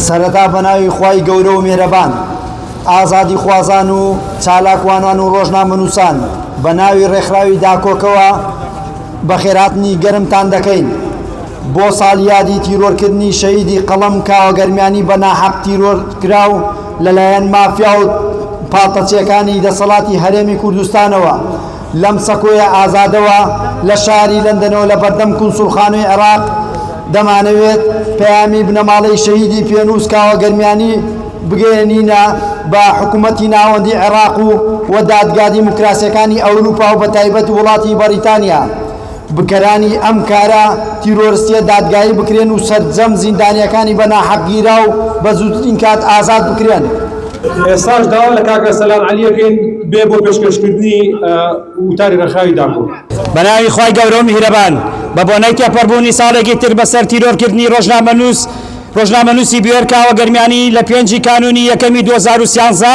سەرەتا بەناوی خوای گەورە و میهرەبان ئازادی خوازان و چالاکوانان و ڕۆژنامەنووسان بەناوی ڕێکخراوی داکۆکەوە بە خێراتنی گەرمتان دەکەین بۆ ساڵیادی تیرۆرکردنی شەهیدی قەڵەم کاوەگەرمیانی بە ناحەق تیرۆرکراو لەلایەن مافیا و پاڵتەچیەکانی دەسەڵاتی هەرێمی کوردستانەوە لەم سەکۆیە ئازادەوە لە شاری لەندەنەوە لە بەردەم کونسوڵخانەی عێراق دەمانەوێت پەیامی بنەماڵەی شەهیدی پێنووس کاوەگەرمیانی بگەێنینە بە حکوومەتی ناوەندی عێراق و دادگا دیموکراسیەکانی ئەوروپا و بە تایبەت وڵاتی بەریتانیا بکەرانی ئەم کارە تیرۆریستیە دادگایی بکرێن و سەرجەم زیندانیەکانی بە ناحەقگیرا و بە زووترین کات ئازاد بکرێن. ئێستاش داوا لە کاکە سەلام عەلیەکەین بێ بۆ پێشکەشکردنی وتاری ڕێکخراوی داکۆ. بەناوی خوای گەورە و میهرەبان بە بۆنەی تێپەڕبوونی ساڵێکی تر بەسەر تیرۆرکردنی ڕۆژنامەنووسی بوێر کاوەگەرمیانی لە 5 کانونی یەکەمی 2013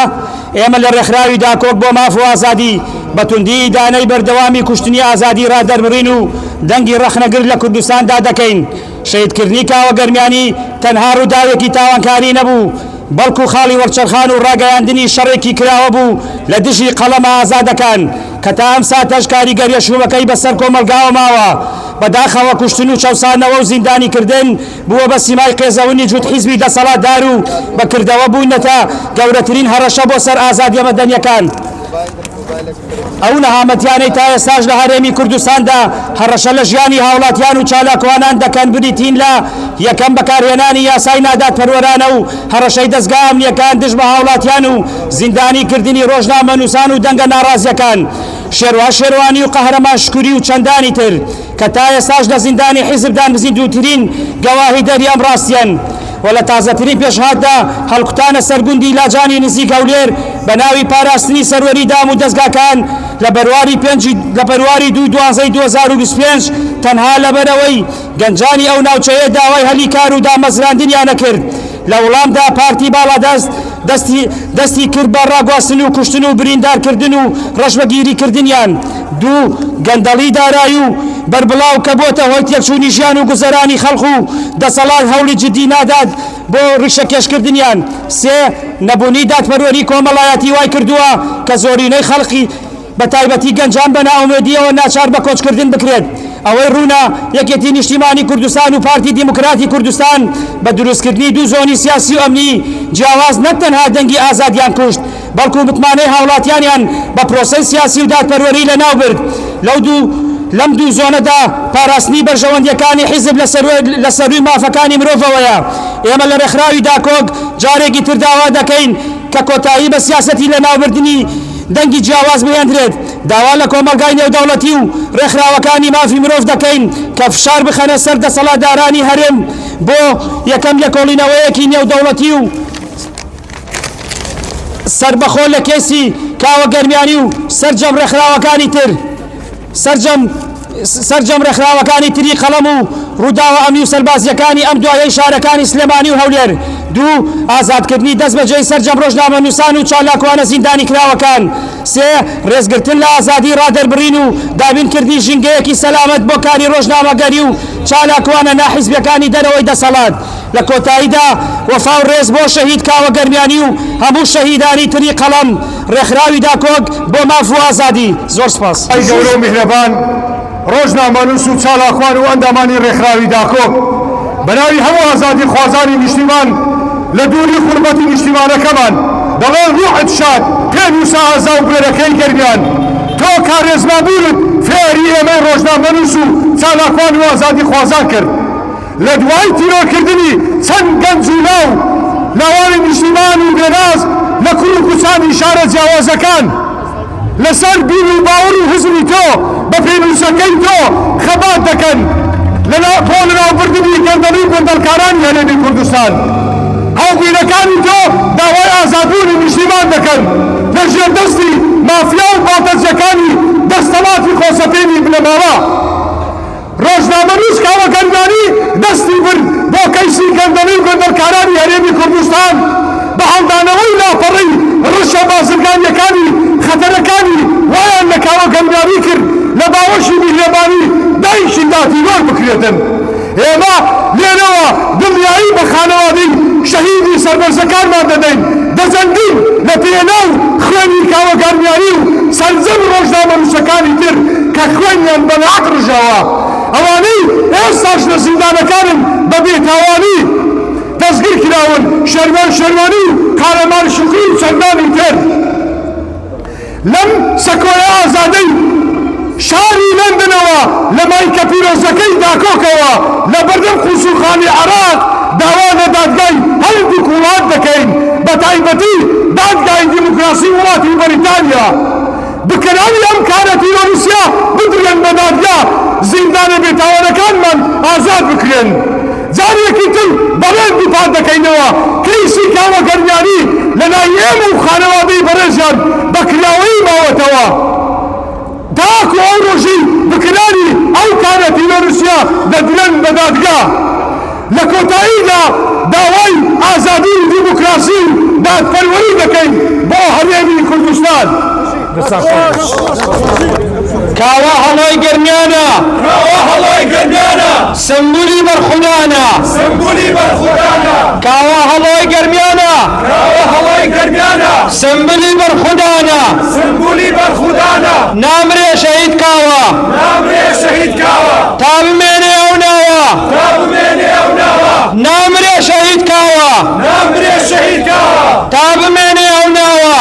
ئێمە لە ڕێکخراوی داکۆک بۆ ماف و ئازادی بەتوندی دانەی بەردەوامی کوشتنی ئازادی ڕادەربڕین و دەنگی ڕەخنەگر لە کوردستاندا دەکەین. شەهیدکردنی کاوەگەرمیانی تەنها ڕووداوێکی تاوانکاری نەبوو بەڵکو خاڵی وەرچەرخان و ڕاگەیاندنی شەڕێکی کراوە بوو لە دژی قەڵەمە ئازادەکان کە تا ئەم ساتەش کاریگەریە شومەکەی بەسەر کۆمەلگاوە ماوە بەداخەوە کوشتن و چەوسانەوە و زیندانی کردن بووە بە سیمای قێزەونی جوت حیزبی دەسەڵاتدار و بەکردەوە بووینەتە گەورەترین هەڕەشە بۆ سەر ئازادیە مەدەنیەکان. ئەو نەهامەتیانەی تا ئێستاش لە هەرێمی کوردستاندا هەڕەشە لە ژیانی هاوڵاتیان و چالاکوانان دەکەن بریتین لە یەکەم بەکارهێنانی یاسای نادادپەروەرانە و هەڕەشەی دەستگا ئەمنیەکان دژ بە هاوڵاتیان و زیندانی کردنی ڕۆژنامەنووسان و دەنگە ناڕازیەکان شێروانی و قەهرەمان شکوری و چەندانی تر کە تا ئێستاش لە زیندانی حیزبدان بزیندووترین گەواهی دەریان ڕاستیان و لە تازەترین پێشهاتدا هەڵقوتانە سەرگوندی لاجانی نزیک هەولێر بە ناوی پاراستنی سەروەری دام و دەستگاکان لە بەرواری 2/12/2025 تەنها لەبەرەوەی گەنجانی ئەو ناوچەیە داوای هەلیکار و دامەزراندنیانە کرد لە وڵامدا پارتی باڵادەست دەستی کرد بە ڕاگواستن و کوشتن و بریندارکردن و ڕەشبەگیریکردنیان دوو گەندەڵی دارایی و بربڵاو کە بۆتە هۆی تێکچوونی ژیان و گوزەرانی خەڵق و دەسەڵات هەوڵی جدی نادات بۆ ڕیشەکێشکردنیان سێ نەبوونی دادپەروەری کۆمەڵایەتی وای کردووە کە زۆرینەی خەڵقی بە تایبەتی گەنجان بە ناومێدیەوە ناچار بە کۆچکردن بکرێت ئەوەی ڕوونا یەکێتی نیشتیمانی کوردستان و پارتی دیموکراتی کوردستان بە دروستکردنی دوو زۆنی سیاسی و ئەمنی جیاواز نەتەنها دەنگی ئازادیان کوشت بەڵکو متمانەی هاوڵاتیانیان بە پرۆسەی سیاسی و دادپەروەری لەناو برد لەم دوو زۆنەدا پاراستنی بەرژەوەندیەکانی حیزب لە سەروی مافەکانی مرۆڤەوەیە. ئێمە لە ڕێکخراوی داکۆک جارێکی تر داوا دەکەین کە کۆتایی بە سیاسەتی لەناوبردنی دەنگی جیاواز بهێنرێت داوا لە کۆمەلگای نێودەوڵەتی و ڕێکخراوەکانی مافی مرۆڤ دەکەین کە فشار بخەنە سەر دەسەڵاتدارانی هەرێم بۆ یەکەم لێکۆڵینەوەیەکی نێودەوڵەتی و سەربەخۆ لە کێسی کاوەگەرمیانی و سەرجەم ڕێکخراوەکانی تر سەرجەم ڕێکخراوەکانی تری قەڵەم و ڕووداوە ئەمنی و سەربازیەکانی ئەم دوایەی شارەکانی سلێمانی و هەولێر دوو ئازادکردنی دەست بەجێی سەرجەم ڕۆژنامەنووسان و چالاکوانە زیندانی کراوەکان سێ ڕێزگرتن لە ئازادی ڕادەربڕین و دابینکردنی ژینگەیەکی سەلامەت بۆ کاری ڕۆژنامەگەری و چالاکوانە ناحیزبیەکانی دەرەوەی دەسەڵات لە کۆتاییدا وەفا و ڕێز بۆ شەهید کاوەگەرمیانی و هەموو شەهیدانی تری قەڵەم ڕێکخراوی داکۆک بۆ ماف و ئازادی. زۆر سپاس. گەورە و میهرەبان ڕۆژنامەنووس و چالاکوان و ئەندامانی ڕێکخراوی داکۆک بەناوی هەموو ئازادی خوازانی نیشتیمان لە دووری قوربەتی نیشتیمانەکەمان دەڵێن ڕوحت شاد پێنووسە ئازا و بێرەکەی گەرمیان تۆ کارێزمابوونت فێری ئێمەی ڕۆژنامەنووس و چالاکوان و ئازادی خوازان کرد لە دوای تیرۆرکردنی چەند گەنج و ناو لاوانی نیشتیمان و بێناز لە کوڕ و کوچانی شارە جیاوازەکان لەسەر بیر و باوەڕ و حزبی تۆ بە پێنووسەکەی تۆ خەبات دەکەن بۆ لەناوبردنی گەندەڵی و گوندەڵکارانی هەرێمی کوردستان هاوگوینەکانی تۆ داوای ئازادبوونی نیشتیمان دەکەن لە ژێردەستی مافیا و باڵتەجیەکانی دەستەڵاتی خۆسەپێنی بنەماوە ڕۆژنامەنووس کاوەگەرمیانی دەستی برد بۆ کەیسی گەندەڵی و گوندەڵکارانی هەرێمی کوردستان بە هەڵدانەوەی لاپەڕی ڕشە بازرگانیەکانی خەتەرەکانی وایان لە کاوەگەرمیانی کرد لە باوەشی میهرەبانی دایشی داتیوەر بکرێتن. ئێمە لێنەوە دڵنیایی بە خانەوادەی شەهیدی سەربەرزەکانمان دەدەین دەزەندین لە پێناو خوێنی کاوەگەرمیانی و سەرجەم ڕۆژنامەنووسەکانی تر کە خوێنیان بەناحەق ڕژاوە ئەوانەی ئێستاش لە زیندانەکانن بە بێتاوانی دەستگیر کراون شەرمان شەروانی و کارەمان شوقی و چەندانی تر لەم سەکۆیە ئازادەی شاری لەندنەوە لە مایکە پیرۆزەکەی داکۆکەوە لە بەردەم خوسوخانی عێراق داوا لە دادگای هەردوو وڵات دەکەین بە تایبەتی دادگای دیموکراسی وڵاتی بەریتانیا بکەرانی ئەم کارە تیرۆریسیا بدرێن بە دادگا زیندانە بێتاوانەکانمان ئازاد بکرێن جارێکی تر بەڕێندی پات دەکەینەوە کەیسی کاوەگەرمیانی لە لای ئێمە و خانەوادەی بەڕێژیان بە کراوەی ماوەتەوە تاکو ئەو ڕۆژی بکرانی ئەو کارە تیرۆریسیا دەدرێن بە دادگا لە کۆتاییدا داوای ئازادی و دیموکراسی و دادپەروەری دەکەین بۆ هەرێمی کوردستان کاوا هەڵۆی گەرمیانە سمبولی بەرخودانە کاوا هەڵۆی گەرمیانە سمبولی بەرخودانە نامرێ شەهید کاوە تا بمێنێ ئەو ناوە نامرێ شەهید کاوە تا بمێنێ ئەو ناوە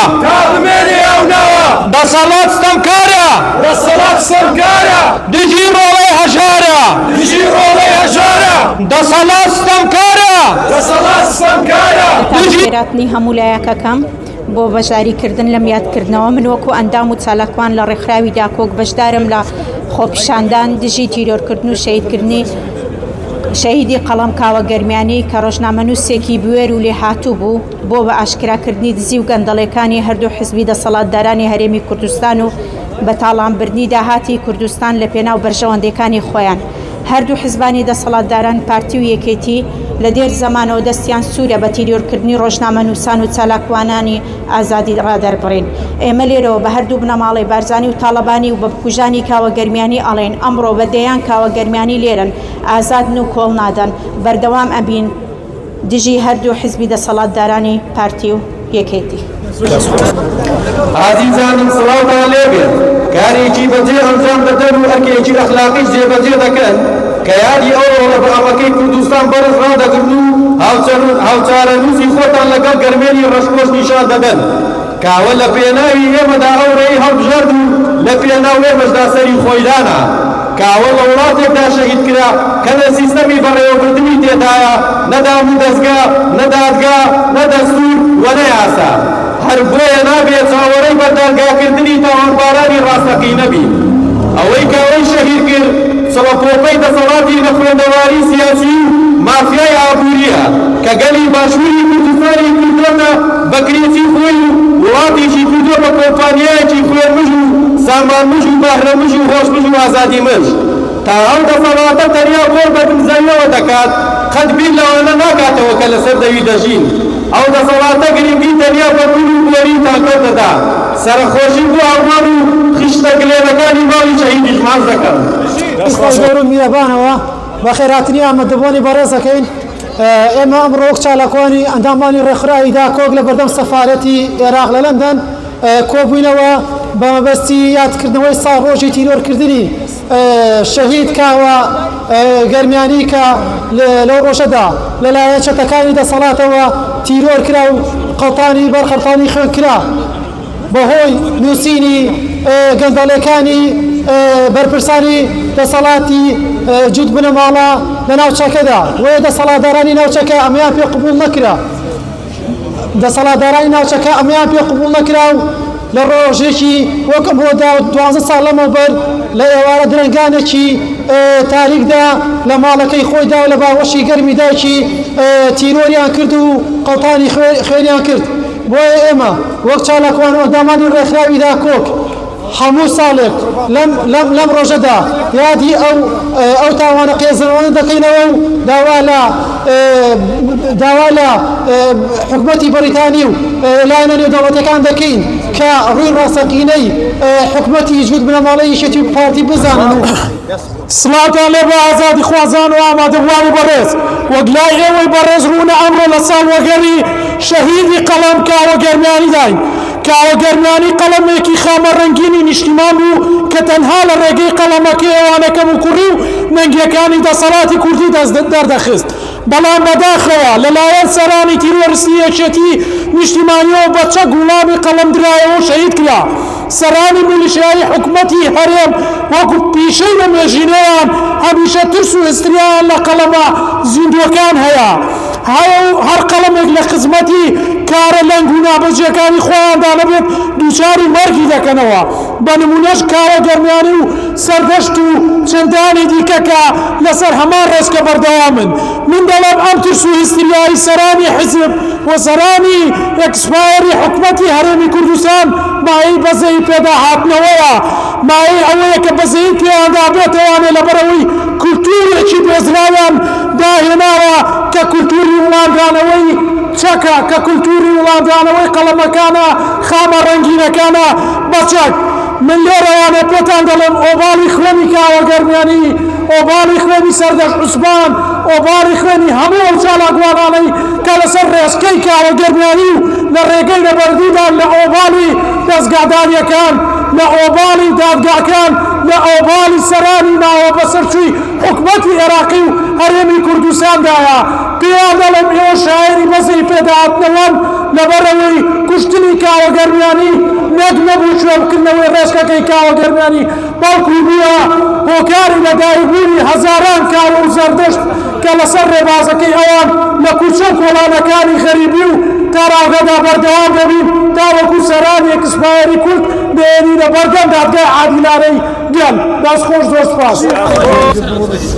دەسەڵات ستەمکارە دژی ڕۆڵەی هەژارە دەسەڵات ستەمکارە خێراتنی هەموو لایەکەکەم بۆ بەشداریکردن لە میادکردنەوە من وەکو ئەندام و چالاکوان لە ڕێکخراوی داکۆک بەشدارم لە خۆپیشاندان دژی تیرۆرکردن و شەهیدکردنی شەهیدی قەڵەم کاوەگەرمیانی کە ڕۆژنامەنووسێکی بوێر و لێهاتوو بوو بۆ بە ئاشکراکردنی دزی و گەندەڵەکانی هەردوو حزبی دەسەڵاتدارانی هەرێمی کوردستان و بە تاڵانبردنی داهاتی کوردستان لە پێناو بەرژەوەندەکانی خۆیان هەردوو حزبانی دەسەڵاتداران پارتی و یەکێتی لە دێر زەمانەوە دەستیان سوورە بە تیرۆرکردنی ڕۆژنامەنووسان و چالاکوانانی ئازادی ڕادەربڕین ئێمە لێرەوە بە هەردوو بنەماڵی بارزانی و تاڵەبانی و بە بکوژانی کاوەگەرمیانی ئەڵێن ئەمڕۆ بە دەیان کاوەگەرمیانی لێرن ئازادن و کۆڵ نادەن بەردەوام ئەبین دژی هەردوو حزبی دەسەڵاتدارانی پارتی و یەکێتی عزیزانم سڵاوتان لێبێت کارێکی بەجێ ئەنجام دەدەن و ئەرکێکی ئەخلاقیش جێبەجێ دەکەن کە یادی ئەو ڕۆڵەبەرامەکەی کوردستان بەرز ڕادەگرن و هاوچارەنووسی خۆتان لەگەڵ گەرمێنی ڕەشکۆش نیشان دەدەن کاوە لە پێناوی ئێمەدا ئەو ڕێی هەڵبژارد و لە پێناو ئێمەشدا سەری خۆیدانە کاوە لە وڵاتێکدا شەهید کرا کە لە سیستەمی بەڕێوەبردنی تێدایە نەدام و دەستگا نەدادگا نەدەستور و نەیاسا هەر بۆیە نابێت چاوەڕێی بەردەرگاکردنی تاوانبارانی ڕاستەقی نەبی ئەوەی کاوەی شەهید کرد سەڵەپۆپەی دەسەڵاتی لە خوێندەواری سیاسی و مافیای ئابووریە کە گەلی باشووری کوردستانی کردوونە بە کرێتی خۆی و وڵاتیشی کردووە بە کۆمپانیایەکی خوێنمژ و سامانمژ و بەهرەمژ و خۆشمژ و ئازادیمژ تا ئەو دەسەڵاتە تەنیا گۆڕ بە دمزەیەوە دەکات قەت بیر لەوانە ناکاتەوە کە لەسەر دەوی دەژین ئەو دەسەڵاتە گرنگی تەنیا بە پول و بۆری تاکۆ دەدا سەرخۆشی بۆ ئەوان و خشتە گلێنەکانی ماڵی شەهیدیش ماز دەکەن ئێستاش گەور و میرەبانەوە بە خێراتنی ئامادەبوونی بەڕێزەکەین ئێمە ئەمڕۆ وەک چالاکوانی ئەندامانی ڕێکخراوی داکۆک لە بەردەم سەفارەتی عێراق لە لەندەن کۆبووینەوە بە مەبەستی یادکردنەوەی ساڵ ڕۆژی تیرۆرکردنی شەهید کاوە گەرمیانی کە لەو ڕۆژەدا لەلایەن چەتەکانی دەسەڵاتەوە تیرۆر کرا و قەڵتانی بەرخەڵتانی خوێن کرا بەهۆی نووسینی گەندەڵەکانی بەرپرسانی دەسەڵاتی جوود بنەماڵە لە ناوچەکەدا وەیە دەسەڵاتدارانی ناوچەکە ئەمیان پێ قبول نەکرا دەسەڵاتدارانی ناوچەکە ئەمیان پێ قبول نەکرا و لە ڕۆژێکی وەک ئەمڕۆدا 12 ساڵ لەمەوبەر لە ئێوارە درەنگانێکی تاریکدا لە ماڵەکەی خۆیدا و لە باوەشی گەرمیدایکی تیرۆریان کرد و قەڵتانی خوێنیان کرد بۆیە ئێمە وەک چالاکوان و ئەندامانی ڕێکخراوی داکۆک هەموو ساڵێک لەم ڕۆژەدا یادی ئەو تاوانە قێزەوەی دەکەینەوە و داوا لە حکومەتی بەریتانی و لایەنە نێودەوڵەتیەکان دەکەین کە ڕووی ڕاستەقینەی حکومەتی جوود بنەماڵەیشێتی پارتی بزانن و سڵاتان لێ بە ئازادی خوازان و ئامادەبوانی بەڕێز وەک لای ئێوەی بەڕێز ڕوونە ئەمڕۆ لە ساڵ وەگەری شەهیدی قەڵەم کاوە گەرمیانی داین کاوە گەرمیانی قەڵەمێکی خامە ڕەنگینی نیشتیمان بوو کە تەنها لە ڕێگەی قەڵەمەکەی ئەوانەکەم و کوڕی و نەنگیەکانی دەسەڵاتی کوردی دەردەخست بەڵام بەداخەوە لەلایەن سەرانی تیرۆریستی یەکێتی نیشتیمانیەوە بە چەک وڵامی قەڵەم درایەوە شەهید کرا سەرانی میلیشیایی حکومەتی هەرێم وەکو پیشەی لە مێژینەیان هەمیشە ترس و هستریان لە قەڵەمە زیندوەکان هەیە هەر قەڵەمێک لە خزمەتی کارە لەنگ و نابەجیەکانی خۆیاندا نەبێت دووچاری مەرگی دەکەنەوە بە نمونەش کاوە گەرمیانی و سەردەشت و چەندانی دیکەکە لەسەر هەمان ڕێزکە بەردەوامن من دەڵێم ئەم ترس و هستریایی سەرانی حزب و سەرانی ئەکسپایری حکومەتی هەرێمی کوردستان مایەی بەزەی پێدا هاتنەوەیە مایەی ئەوەیە کە بەزەی پێیاندا بێتەوانێ لەبەرەوەی کولتورێکی بێزراوان داهێناوە کە کولتوری وڵاندانەوەی چەکە کە کولتوری وڵاندانەوەی قەڵەمەکانە خامە ڕەنگینەکانە بەچەک من لێرەوانێ پێتان دەڵێم ئۆباڵی خوێنی کاوە گەرمیانی ئۆباڵی خوێنی سەردەش عوسمان ئۆباڵی خوێنی هەموو ئەو چالاکوانانەی کە لەسەر ڕێسکەی کاوە گەرمیانی و لە ڕێگەی لەبەردوودان لە ئۆباڵی دەستگاداریەکان لە ئۆباڵی دادگاکان لە ئۆباڵی سەرانی ناوە بەسەرچووی حکومەتی عێراقی و هەرێمی کوردستاندایە پێیان دەڵێم ئێوە شایەری بەزەی پێداهاتنەوەن لەبەرەوەی کوشتنی کاوە گەرمیانی نەک نەبوو شوێنکردنەوەی ڕێسکەکەی کاوە گەرمیانی بەڵکو بووە هۆکاری لەدایکبوونی هەزاران کاوە و زەردەشت کە لەسەر ڕێبازەکەی ئەوان لە کوچە و کۆڵانەکانی غەریبی و تاراوگەدا بەردەوام دەبین تاوەکو سەرانی ئەکسپایری کورد بێنینە بەردەم دادگای عادیلانەی گەل دەستخۆش زۆر سپاس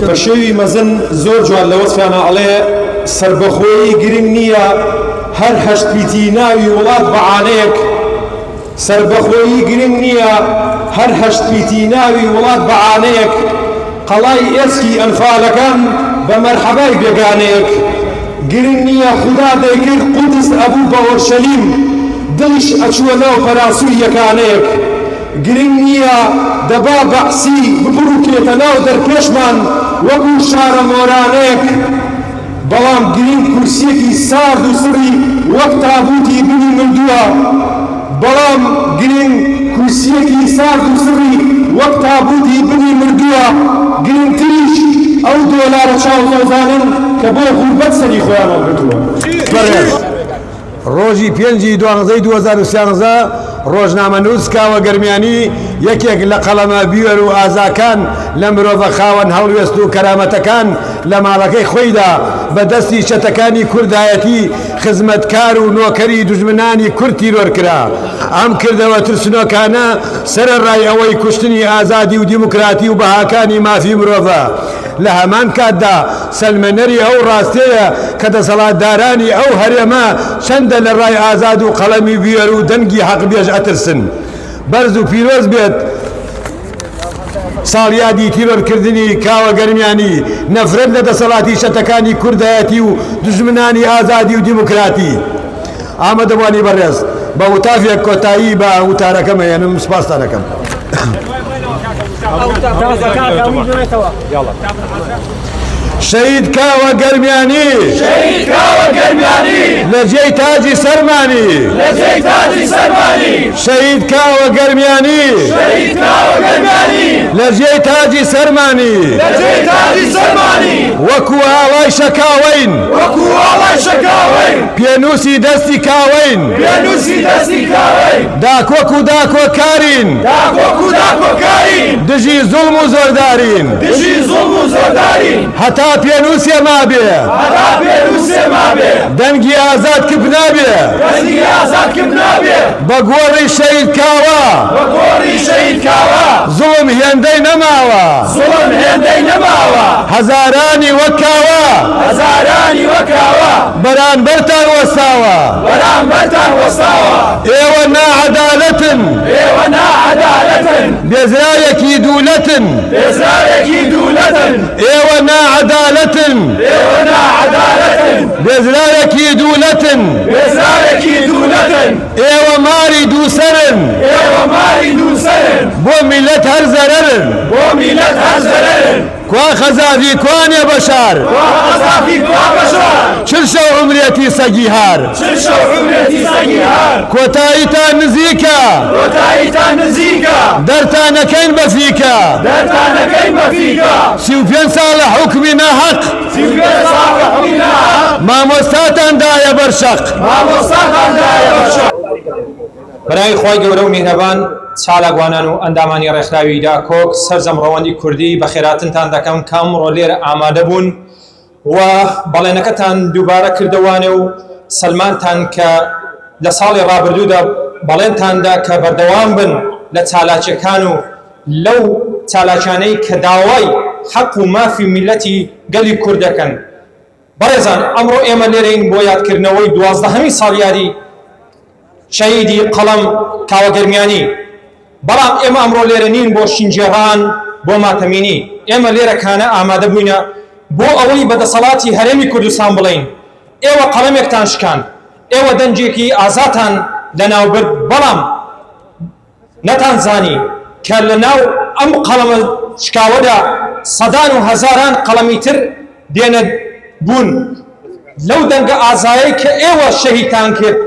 بە شێوی مەزن زۆر جوان لە وەسفیانە ئەڵێ سربەخۆیی گرنگ نییە هەر هەشت پیتی ناوی وڵات بەعانەیەک سربەخۆیی گرنگ نییە هەر هەشت پیتی ناوی وڵات بەعانەیەک قەڵای ئێسکی ئەنفالەکان بە مەرحەبای بێگانەیەک گرنگ نییە خوددا دەیکرد قودس ئەبوو بە ئۆرشەلیم دڵش ئەچووە ناو پەراسووی یەکانەیەک گرنگ نییە دەبا بەعسی ببڕووکێتە ناو دەرپێشمان وەکو شارە مۆرانەیەک بەڵام گرنگ کورسیەکی سارد و سڕی وەک تابوتی بنی مردووە بەڵام گرنگ کورسیەکی سارد و سڕی وەک تابوتی بنی مردووە گرنگتریش ئەو دۆلارە چاوتۆزانن کە بۆ غوربەت سەری خۆیان هەڵگرتووە ڕۆژی 5/12/2013 ڕۆژنامەنووس کاوە گەرمیانی یەکێک لە قەڵەمە بیوەر و ئازاکان لە مرۆڤە خاوەن هەڵوێست و کەرامەتەکان لە ماڵەکەی خۆیدا بە دەستی چەتەکانی کوردایەتی خزمەتکار و نۆکەری دوژمنانی کورد تیرۆر کرا ئەم کردەوە ترسنۆکانە سەرەڕای ئەوەی کوشتنی ئازادی و دیموکراتی و بەهاکانی مافی مرۆڤە لە هەمان کاتدا سەلمەنەری ئەو ڕاستەیە کە دەسەڵاتدارانی ئەو هەرێمە چەندە لە ڕای ئازاد و قەڵەمی بیێر و دەنگی حەقبێژ ئەترسن بەرز و پیرۆز بێت ساڵیادی تیرۆرکردنی کاوە گەرمیانی نەفرەت لە دەسەڵاتی شەتەکانی کوردایەتی و دژمنانی ئازادی و دیموکراتی ئامادەبوانی بەڕێز بە وتافێک کۆتایی بە وتارەکەمە یێنم سپاسان دەکەم شهید کاوە گەرمیانی لە جێی تاجی سەرمانی شهید کاوە گەرمیانی لە جێی تاجی سەرمانی وەکو ئاڵای شەکاوەین پێنووسی دەستی کاوەین داکۆک و داکۆکارین دژی زوڵم و زۆردارین هەتا پێنووسێ مابێ دەنگی ئازاد کرد نابێ بە گۆڕی شەهید کاوە زوڵم هێندەی نەماوە هەزارانی وەکاوە بەرانبەرتان وەساوە ئێوە ناعەدالەتن بێزرایەکی دوولەتن ئێوە ناعەدالەتن بێزرایەکی دوولەتن ئێوە ماری دووسەرن بۆ میلەت هەر زەرەرن کوا خەزافی کوانێ بەشار چرشە و عمرێتی سەگی هار کۆتاییتان نزیکە دەرتانەکەین بەفیکە 35 ساڵە حوکمی ناحەق مامۆستاتاندایە بەرشەق بەناوی خۆی گەورە و میهرەبان چالاکوانان و ئەندامانی ڕێکخراوی داکۆک سەرجەم ڕەوەندی کوردی بە خێراتنتان دەکەم کامڕۆ لێرە ئامادە بوون و بەڵێنەکەتان دووبارە کردوانێ و سەلمانتان کە لە ساڵی ڕابردوودا بەڵێنتاندا کە بەردەوام بن لە چالاکیەکان و لەو چالاکیانەی کە داوای حەق و مافی میلەتی گەلی کورد دەکەن. بەڕێزان ئەمڕۆ ئێمە لێرەین بۆ یادکردنەوەی 12هەمی ساڵیاری شەهیدی قەڵەم کاوەگەرمیانی، بەڵام ئێمە ئەمڕۆ لێرە نین بۆ شینجێڕان بۆ ماتەمینی، ئێمە لێرەکانە ئامادە بووینە بۆ ئەوەی بەدەسەڵاتی هەرێمی کوردستان بڵین ئێوە قەڵەمێکتان شکاند، ئێوە دەنجێکی ئازاتان لەناوبرد، بەڵام نەتانزانی کە لەناو ئەم قەڵەمە شکاوەدا سەدان و هەزاران قەڵەمی تر دێنە بوون لەو دەنگە ئازایەی کە ئێوە شەهیدتان کرد،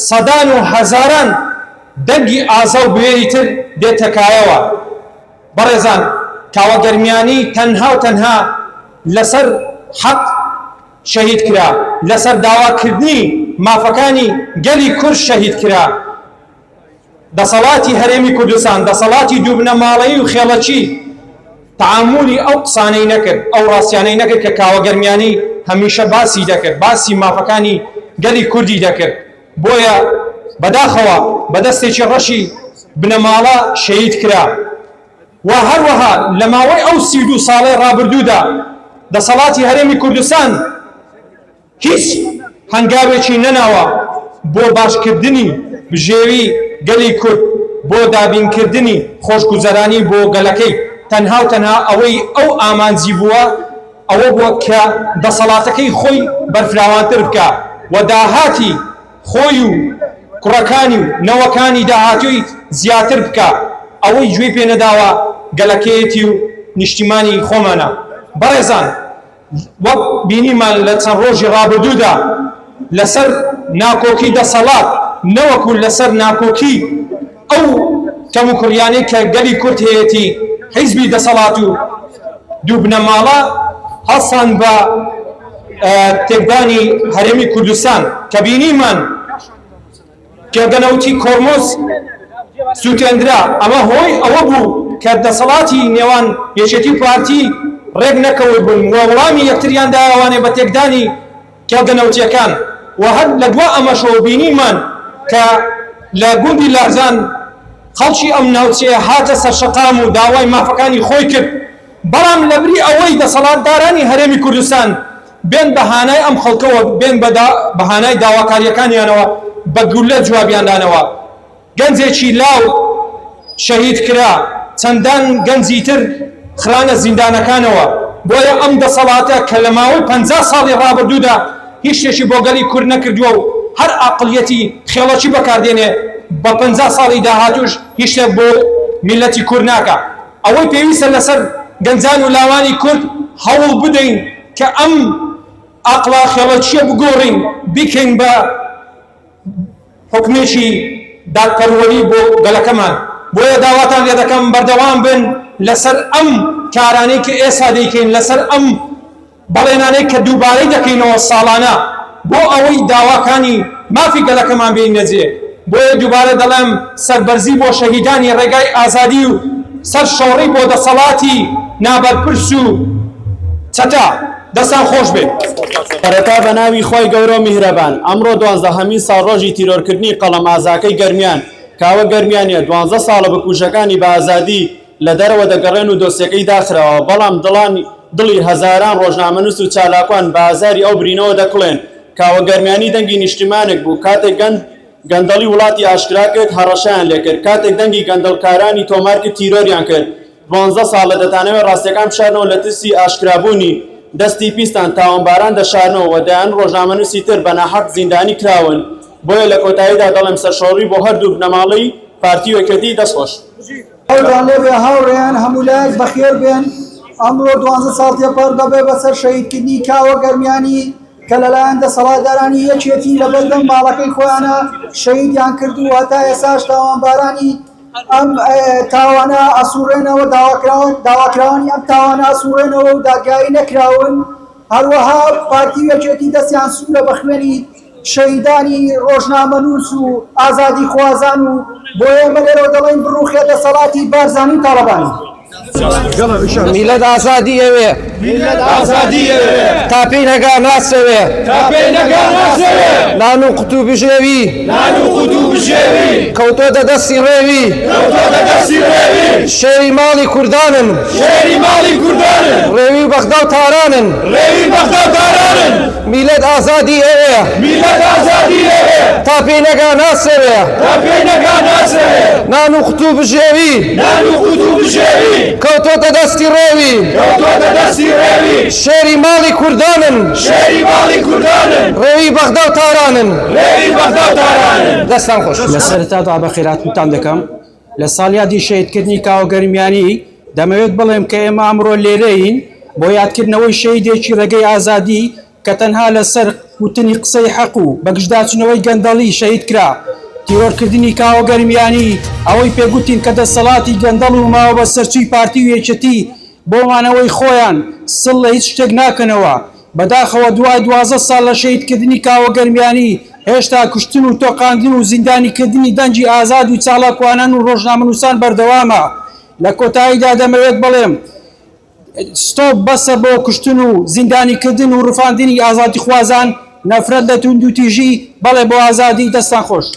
سەدان و هەزاران دەنگی ئازا و بوێری تر دێتەکایەوە. بەڕێزان کاوەگەرمیانی تەنها و تەنها لەسەر حەق شەهید کرا، لەسەر داواکردنی مافەکانی گەلی کورد شەهید کرا. دەسەڵاتی هەرێمی کوردستان، دەسەڵاتی دووبنەماڵەیی و خێڵەکی تعاملی ئەو قسانەی نەکرد، ئەو ڕاستیانەی نەکرد کە کاوەگەرمیانی هەمیشە باسی دەکرد، باسی مافەکانی گەلی کوردی دەکرد. بۆیە بەداخەوە بەدەستێکی ڕەشی بنەماڵە شەهید کرا و هەروەها لە ماوەی ئەو 32 ساڵەی ڕابردوودا دەسەڵاتی هەرێمی کوردستان هیچ هەنگاوێکی نەناوە بۆ باشکردنی بژێوی گەلی کورد، بۆ دابینکردنی خۆشگوزەرانی بۆ گەلەکەی، تەنها و تەنها ئەوەی ئەو ئامانجی بووە ئەوە بووە کە دەسەڵاتەکەی خۆی بەرفراوانتر بکە و داهاتی خۆی و کوڕەکانی و نەوەکانی داهاتووی زیاتر بکە، ئەوەی گوێی پێ نەداوە گەلەکەیەتی و نیشتیمانی خۆمانە. بەڕێزان وەک بینیمان لە چەند ڕۆژی ڕابردوودا لەسەر ناکۆکی دەسەڵات نەوەکو لەسەر ناکۆکی ئەو کەموکڕیانەی کە گەلی کورد هەیەتی حیزبی دەسەڵات و دووبنەماڵە هەڵسان بە تێکدانی هەرێمی کوردستان کە بینیمان کە گەنەوتی کۆرمۆز سووتێنرا، ئەمە هۆی ئەوە بوو کە دەسەڵاتی نێوان یەکێتی پارتی ڕێک نەکەوت بوون و وەڵامی یەکتریان داوانێ بە تێکدانی کێڵگەنەوتیەکان و هەر لە دوا ئەمەشەوە بینیمان کە لە گوندی لارزان خەڵکی ئەم ناوچەیە هاتە سەرشەقام و داوای مافەکانی خۆی کرد، بەڵام لەبری ئەوەی دەسەڵاتدارانی هەرێمی کوردستان بێن بەهانای ئەم خەڵکەوە بێن بەهانای داواکاریەکانیانەوە بە گولە جوابیاندانەوە گەنجێکی لاو شەهید کرا، چەندان گەنجی تر خرانە زیندانەکانەوە. بۆیە ئەم دەسەڵاتە کە لە ماوەی 50 ساڵی ڕابردوودا هیچ شتێکی بۆ گەلی کورد نەکردووە و هەر عەقڵیەتی خێڵەکی بەکاردێنێ بە 50 ساڵی داهاتوش هیچ شتێک بۆ میلەتی کورد ناکە. ئەوەی پێویستە لەسەر گەنجان و لاوانی کورد هەوڵ بدەین کە ئەم عەقڵە خێڵەکیە بگۆڕین، بیکەین بە حکمێکی دادپەروەری بۆ گەلەکەمان. بۆیە داواتان لێ دەکەم بەردەوام بن لەسەر ئەم کارانەی کە ئێستا دەیکەین، لەسەر ئەم بەڵێنانەی کە دووبارەی دەکەینەوە ساڵانە بۆ ئەوەی داواکانی مافی گەلەکەمان بێین نەجێ. بۆیە دووبارە دەڵێم سەربەرزی بۆ شەهیدانی ڕێگای ئازادی و سەر شەوڕی بۆ دەسەڵاتی نابەرپرس و چەتا. دەستان خۆش بێت. پەرەتا بە ناوی خۆی گەورە و میهرەبان، ئەمڕۆ 12هەمین ساڵ ڕۆژی تیرۆرکردنی قەڵەم ئازاکەی گەرمیان کاوە گەرمیانیە 12 ساڵە بکوژەکانی بە ئازادی لە دەرەوە دەگەڕێن و دۆسیەکەی داخراوە، بەڵام دڵی هەزاران ڕۆژنامەنووس و چالاکوان بە ئازاری ئەو برینەوە دەکڵێن. کاوە گەرمیانی دەنگی نیشتیمانێک بوو، کاتێک گەندەڵی وڵاتی ئاشکرا کرد هەڕەشەیان لێ کرد کاتێک دەنگی گەندەڵکارانی تۆمار کرد تیرۆریان کرد 12 ساڵە دەتانەوێت ڕاستیەکان بشارنەوە لە ترسی ئاشکرابوونی دەستی پیستان تاوانباران دەشارنەوە و دەیان ڕۆژنامەنووسی تر بە ناحەق زیندانی کراون بۆیە لە کۆتاییدا دەڵێم سەرشۆڕی بۆ هەردوو بنەماڵی پارتی وەکێتی دەستخۆش لێبێ هاوڕێیان هەموو لایەک بەخێر بێن ئەمڕۆ 12 ساڵ تێپەر دەبێ بەسەر شەهیدکردنی کاوە گەرمیانی کە لەلایەن دەسەڵاتدارانی یەکێتی لە بەردەم ماڵەکەی خۆیانە شەهیدیان کردو هەتا ئێساش تاوانبارانی ئەم تاوانە ئەسوڕێنەوە داواکراوانی ئەم تاوانە ئەسوڕێنەوە و داگایی نەکراون هەروەها پارتی یەکێتی دەستیان سوورە بە خوێنی شەهیدانی ڕۆژنامەنووس و ئازادی خوازان و بۆ ئێمە لێرەوە دەڵێن بڕوخێ دەسەڵاتی بارزانی و تاڵەبانی میلەت ئازادی ئەوێ تا پێی نەگا ناسەوێ نان و قوت و بژێوی کەوتۆتە دەستی ڕێوی شێری ماڵی کوردانن ڕێوی بەغدا و تارانن میلەت ئازادی ئەوێ تا پێی نەگا ناسەوێ نان و قوت و بژێوی کەوتۆتە دەستی ڕێوی شێری ماڵی کوردانن ڕێوی بەغدا و تارانن دەستان خۆش لە سەرەتادا بە خێراتتان دەکەم لە ساڵیادی شەهیدکردنی کاوە گەرمیانی دەمەوێت بڵێم کە ئێمە ئەمڕۆ لێرەین بۆ یادکردنەوەی شەهیدێکی ڕێگەی ئازادی کە تەنها لەسەر وتنی قسەی حەق و بەگشتداچنەوەی گەندەڵی شەهید کرا تیرۆرکردنی کاوە گەرمیانی ئەوەی پێگوتین کە دەسەڵاتی گەندەڵ و ماوە بە سەرچووی پارتی و یەکێتی بۆمانەوەی خۆیان سڵ لە هیچ شتێک ناکەنەوە بەداخەوە دوای 12 ساڵ لە شەهیدکردنی کاوە گەرمیانی هێشتا کوشتن و تۆقاندن و زیندانیکردنی دەنجی ئازاد و چالاکوانان و ڕۆژنامەنووسان بەردەوامە لە کۆتاییدا دەمەوێت بڵێم ستۆپ بەسە بۆ کوشتن و زیندانیکردن و ڕفاندنی ئازادی خوازان نەفرەت لە توند و تیژی بەڵێ بۆ ئازادی دەستان خۆش